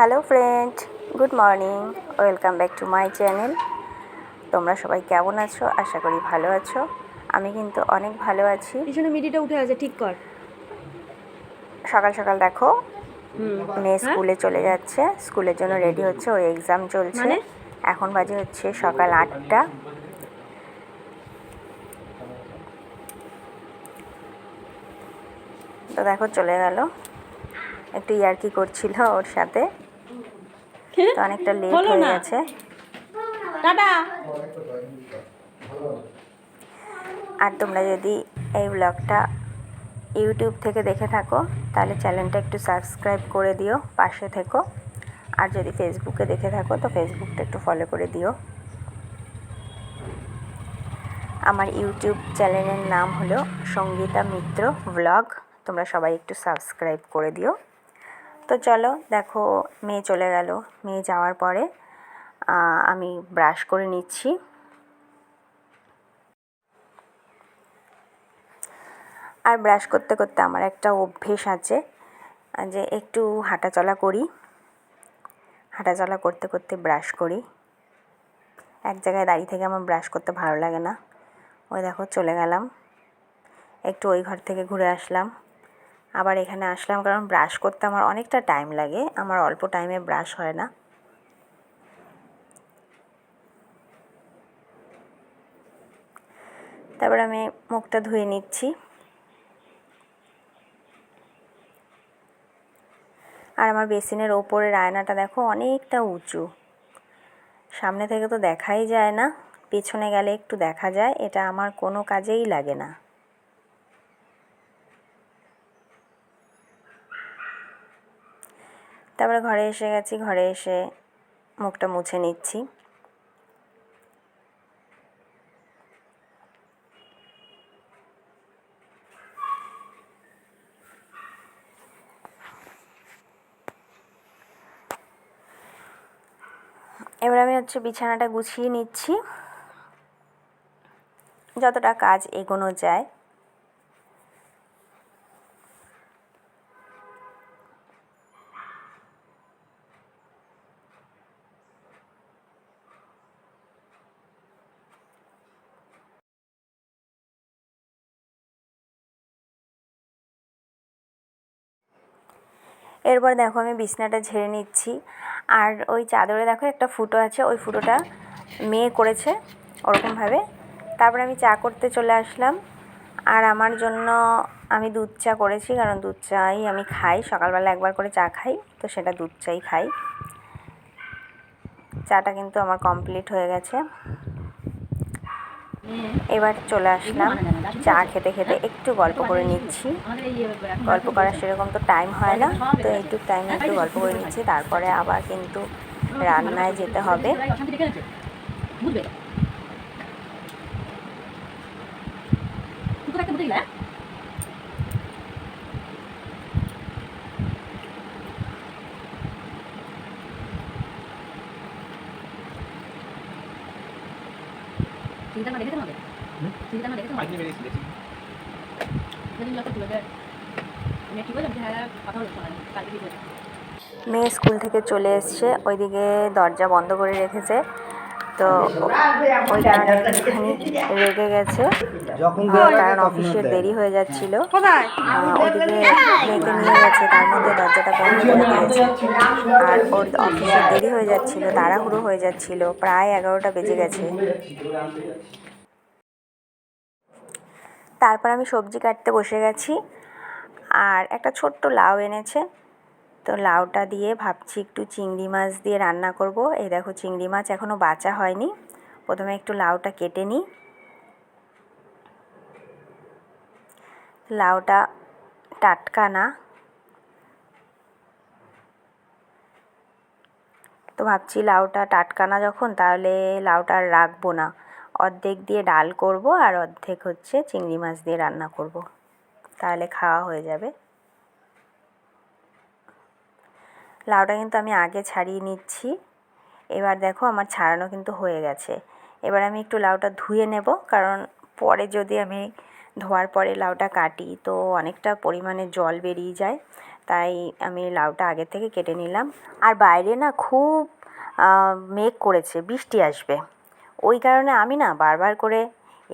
Hello friend, good morning, welcome back to my channel. তোমরা সবাই কেমন আছো? আশা করি ভালো আছো। আমি কিন্তু অনেক ভালো আছি। পিছনে মিডিটা উঠে আছে, ঠিক কর। সকাল সকাল দেখো মেয়ে স্কুলে চলে যাচ্ছে, স্কুলের জন্য রেডি হচ্ছে, ওর এক্সাম চলছে। এখন বাজে হচ্ছে সকাল 8টা। তো দেখো চলে গেল, একটু ইয়ার্কি করছিল ওর সাথে, তো অনেকটা লেট হয়ে গেছে। টাটা। আর তোমরা যদি এই ব্লগটা ইউটিউব থেকে দেখে থাকো তাহলে চ্যানেলটা একটু সাবস্ক্রাইব করে দিও, পাশে থেকো। আর যদি ফেসবুকে দেখে থাকো তো ফেসবুকটা একটু ফলো করে দিও। আমার ইউটিউব চ্যানেলের নাম হলো সঙ্গীতা মিত্র ব্লগ, তোমরা সবাই একটু সাবস্ক্রাইব করে দিও। তো চলো, দেখো মেয়ে চলে গেল। মেয়ে যাওয়ার পরে আমি ব্রাশ করে নিচ্ছি। আর ব্রাশ করতে করতে আমার একটা অভ্যেস আছে যে একটু হাঁটাচলা করি, হাঁটাচলা করতে করতে ব্রাশ করি। এক জায়গায় দাঁড়িয়ে থেকে আমার ব্রাশ করতে ভালো লাগে না। ওই দেখো চলে গেলাম, একটু ওই ঘর থেকে ঘুরে আসলাম, আবার এখানে আসলাম, কারণ ব্রাশ করতে আমার অনেকটা টাইম লাগে, আমার অল্প টাইমে ব্রাশ হয় না। তারপর আমি মুখটা ধুয়ে নিচ্ছি। আর আমার বেসিনের ওপরের আয়নাটা দেখো অনেকটা উঁচু, সামনে থেকে তো দেখাই যায় না, পেছনে গেলে একটু দেখা যায়। এটা আমার কোনো কাজেই লাগে না। তারপরে ঘরে এসে গেছি, ঘরে এসে মুখটা মুছে নিচ্ছি। এবার আমি বিছানাটা গুছিয়ে নিচ্ছি, যতটা কাজ এগোনো যায়। এরপর দেখো আমি বিছানাটা ঝেড়ে নিচ্ছি। আর ওই চাদরে দেখো একটা ফুটো আছে, ওই ফুটোটা মেয়ে করেছে ওরকমভাবে। তারপরে আমি চা করতে চলে আসলাম। আর আমার জন্য আমি দুধ চা করেছি, কারণ দুধ চাই আমি খাই, সকালবেলা একবার করে চা খাই, তো সেটা দুধ চাই খাই। চাটা কিন্তু আমার কমপ্লিট হয়ে গেছে। এবার চলে আসলাম, চা খেতে খেতে একটু গল্প করে নিচ্ছি। গল্প করার সেরকম তো টাইম হয় না, তো এইটুকু টাইমে একটু গল্প করে নিচ্ছি। তারপরে আবার কিন্তু রান্নায় যেতে হবে। মেয়ে স্কুল থেকে চলে এসছে, ওইদিকে দরজা বন্ধ করে রেখেছে, তো ওই কারণে একটুখানি রেগে গেছে, কারণ অফিসের দেরি হয়ে যাচ্ছিল। ওদিকে মেয়েকে নিয়ে গেছে, তার মধ্যে দরজাটা বন্ধ করে দিয়েছে। আর ওর অফিসের দেরি হয়ে যাচ্ছিল, তাড়াহুড়ো হয়ে যাচ্ছিল, প্রায় 11টা বেজে গেছে। তারপর আমি সবজি কাটতে বসে গেছি। আর একটা ছোট্ট লাউ এনেছে, তো লাউটা দিয়ে ভাবছি একটু চিংড়ি মাছ দিয়ে রান্না করব। এই দেখো চিংড়ি মাছ এখনও বাছা হয়নি, প্রথমে একটু লাউটা কেটে নিই। লাউটা টাটকা না, তো ভাবছি লাউটা টাটকা না যখন, তাহলে লাউটা আর রাখবো না, অর্ধেক দিয়ে ডাল করব আর অর্ধেক চিংড়ি মাছ দিয়ে রান্না করব, তাহলে খাওয়া হয়ে যাবে। লাউটা কিন্তু আমি আগে ছাড়িয়ে নিচ্ছি। এবার দেখো আমার ছাড়ানো কিন্তু হয়ে গেছে। এবার আমি একটু লাউটা ধুয়ে নেব, কারণ পরে যদি আমি ধোয়ার পরে লাউটা কাটি তো অনেকটা পরিমাণে জল বেরিয়ে যায়, তাই আমি লাউটা আগে থেকে কেটে নিলাম। আর বাইরে না খুব মেঘ করেছে, বৃষ্টি আসবে। ওই কারণে আমি না বারবার করে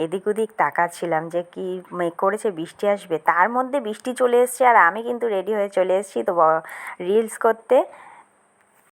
এদিক ওদিক তাকাচ্ছিলাম যে কি মেঘ করেছে, বৃষ্টি আসবে। তার মধ্যে বৃষ্টি চলে এসছে আর আমি কিন্তু রেডি হয়ে চলে এসেছি তো রিলস করতে।